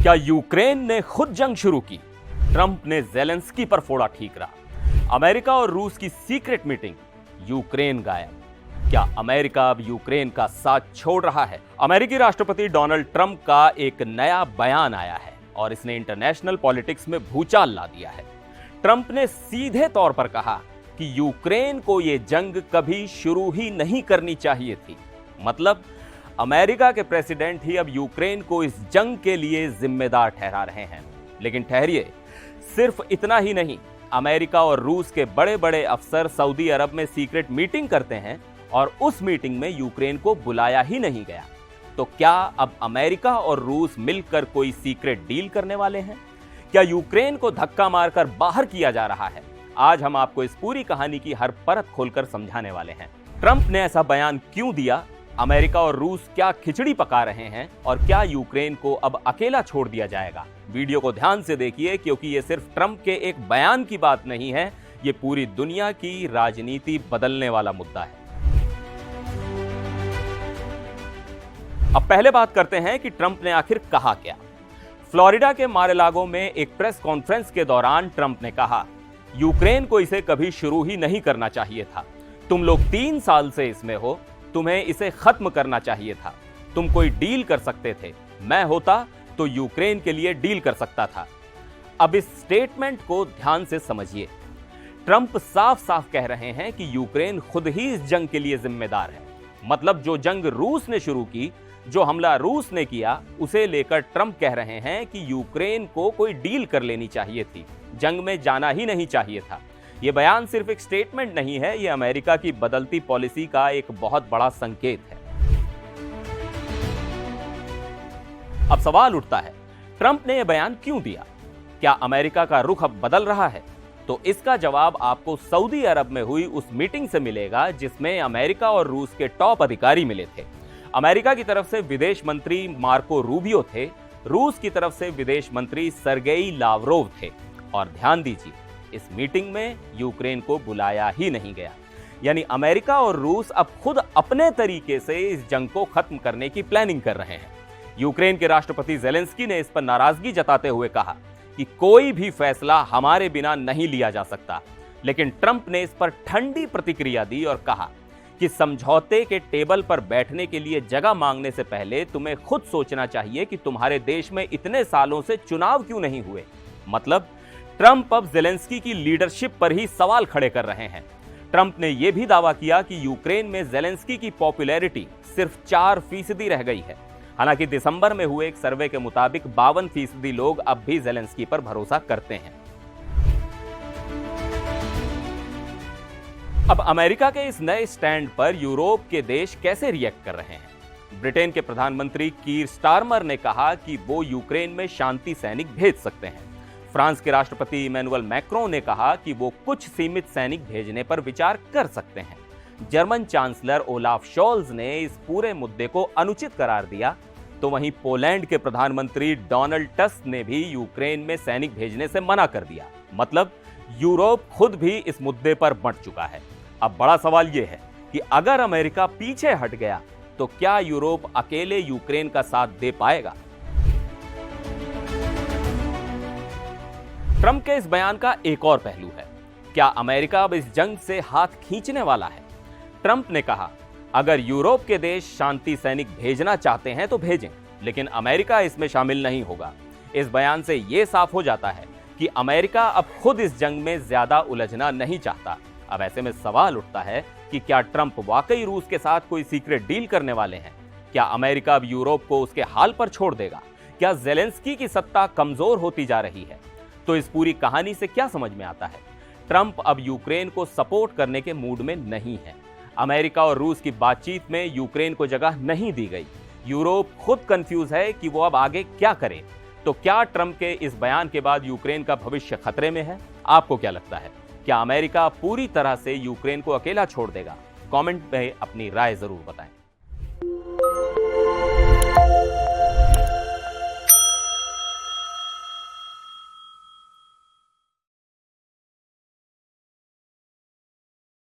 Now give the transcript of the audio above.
क्या यूक्रेन ने खुद जंग शुरू की? ट्रंप ने ज़ेलेंस्की पर फोड़ा ठीकरा। अमेरिका और रूस की सीक्रेट मीटिंग, यूक्रेन गायब। क्या अमेरिका अब यूक्रेन का साथ छोड़ रहा है? अमेरिकी राष्ट्रपति डोनाल्ड ट्रंप का एक नया बयान आया है और इसने इंटरनेशनल पॉलिटिक्स में भूचाल ला दिया है। ट्रंप ने सीधे तौर पर कहा कि यूक्रेन को यह जंग कभी शुरू ही नहीं करनी चाहिए थी। मतलब अमेरिका के प्रेसिडेंट ही अब यूक्रेन को इस जंग के लिए जिम्मेदार ठहरा रहे हैं। लेकिन ठहरिए, सिर्फ इतना ही नहीं, अमेरिका और रूस के बड़े बड़े अफसर सऊदी अरब में सीक्रेट मीटिंग करते हैं और उस मीटिंग में यूक्रेन को बुलाया ही नहीं गया। तो क्या अब अमेरिका और रूस मिलकर कोई सीक्रेट डील करने वाले हैं? क्या यूक्रेन को धक्का मारकर बाहर किया जा रहा है? आज हम आपको इस पूरी कहानी की हर परत खोलकर समझाने वाले हैं। ट्रंप ने ऐसा बयान क्यों दिया? अमेरिका और रूस क्या खिचड़ी पका रहे हैं? और क्या यूक्रेन को अब अकेला छोड़ दिया जाएगा? वीडियो को ध्यान से देखिए, क्योंकि ये सिर्फ ट्रंप के एक बयान की बात नहीं है, ये पूरी दुनिया की राजनीति बदलने वाला मुद्दा है। अब पहले बात करते हैं कि ट्रंप ने आखिर कहा क्या। फ्लोरिडा के मार-ए-लागो में एक प्रेस कॉन्फ्रेंस के दौरान ट्रंप ने कहा, यूक्रेन को इसे कभी शुरू ही नहीं करना चाहिए था। तुम लोग 3 साल से इसमें हो, तुम्हें इसे खत्म करना चाहिए था। तुम कोई डील कर सकते थे, मैं होता तो यूक्रेन के लिए डील कर सकता था। अब इस स्टेटमेंट को ध्यान से समझिए। ट्रंप साफ साफ कह रहे हैं कि यूक्रेन खुद ही इस जंग के लिए जिम्मेदार है। मतलब जो जंग रूस ने शुरू की, जो हमला रूस ने किया, उसे लेकर ट्रंप कह रहे हैं कि यूक्रेन को कोई डील कर लेनी चाहिए थी, जंग में जाना ही नहीं चाहिए था। यह बयान सिर्फ एक स्टेटमेंट नहीं है, यह अमेरिका की बदलती पॉलिसी का एक बहुत बड़ा संकेत है। अब सवाल उठता है, ट्रंप ने यह बयान क्यों दिया? क्या अमेरिका का रुख अब बदल रहा है? तो इसका जवाब आपको सऊदी अरब में हुई उस मीटिंग से मिलेगा जिसमें अमेरिका और रूस के टॉप अधिकारी मिले थे। अमेरिका की तरफ से विदेश मंत्री मार्को रूबियो थे, रूस की तरफ से विदेश मंत्री सर्गेई लावरोव थे। और ध्यान दीजिए, इस मीटिंग में यूक्रेन को बुलाया ही नहीं गया। यानी अमेरिका और रूस अब खुद अपने तरीके से इस जंग को खत्म करने की प्लानिंग कर रहे हैं। यूक्रेन के राष्ट्रपति ज़ेलेंस्की ने इस पर नाराजगी जताते हुए कहा कि कोई भी फैसला हमारे बिना नहीं लिया जा सकता। लेकिन ट्रंप ने इस पर ठंडी प्रतिक्रिया दी और कहा कि समझौते के टेबल पर बैठने के लिए जगह मांगने से पहले तुम्हें खुद सोचना चाहिए कि तुम्हारे देश में इतने सालों से चुनाव क्यों नहीं हुए। मतलब ट्रंप अब ज़ेलेंस्की की लीडरशिप पर ही सवाल खड़े कर रहे हैं। ट्रंप ने यह भी दावा किया कि यूक्रेन में ज़ेलेंस्की की पॉपुलैरिटी सिर्फ 4% रह गई है। हालांकि दिसंबर में हुए एक सर्वे के मुताबिक 52% लोग अब भी ज़ेलेंस्की पर भरोसा करते हैं। अब अमेरिका के इस नए स्टैंड पर यूरोप के देश कैसे रिएक्ट कर रहे हैं? ब्रिटेन के प्रधानमंत्री कीर स्टारमर ने कहा कि वो यूक्रेन में शांति सैनिक भेज सकते हैं। फ्रांस के राष्ट्रपति इमैनुअल मैक्रों ने कहा कि वो कुछ सीमित सैनिक भेजने पर विचार कर सकते हैं। जर्मन चांसलर ओलाफ शोल्ज ने इस पूरे मुद्दे को अनुचित करार दिया। तो वहीं पोलैंड के प्रधानमंत्री डोनाल्ड टस्क ने भी यूक्रेन में सैनिक भेजने से मना कर दिया। मतलब यूरोप खुद भी इस मुद्दे पर बंट चुका है। अब बड़ा सवाल यह है कि अगर अमेरिका पीछे हट गया तो क्या यूरोप अकेले यूक्रेन का साथ दे पाएगा? ट्रंप के इस बयान का एक और पहलू है। क्या अमेरिका अब इस जंग से हाथ खींचने वाला है? ट्रंप ने कहा, अगर यूरोप के देश शांति सैनिक भेजना चाहते हैं तो भेजें, लेकिन अमेरिका इसमें शामिल नहीं होगा। इस बयान से यह साफ हो जाता है कि अमेरिका अब खुद इस जंग में ज्यादा उलझना नहीं चाहता। अब ऐसे में सवाल उठता है कि क्या ट्रंप वाकई रूस के साथ कोई सीक्रेट डील करने वाले हैं? क्या अमेरिका अब यूरोप को उसके हाल पर छोड़ देगा? क्या ज़ेलेंस्की की सत्ता कमजोर होती जा रही है? तो इस पूरी कहानी से क्या समझ में आता है? ट्रंप अब यूक्रेन को सपोर्ट करने के मूड में नहीं है। अमेरिका और रूस की बातचीत में यूक्रेन को जगह नहीं दी गई। यूरोप खुद कंफ्यूज है कि वो अब आगे क्या करे। तो क्या ट्रंप के इस बयान के बाद यूक्रेन का भविष्य खतरे में है? आपको क्या लगता है? क्या अमेरिका पूरी तरह से यूक्रेन को अकेला छोड़ देगा? कमेंट में अपनी राय जरूर बताएं।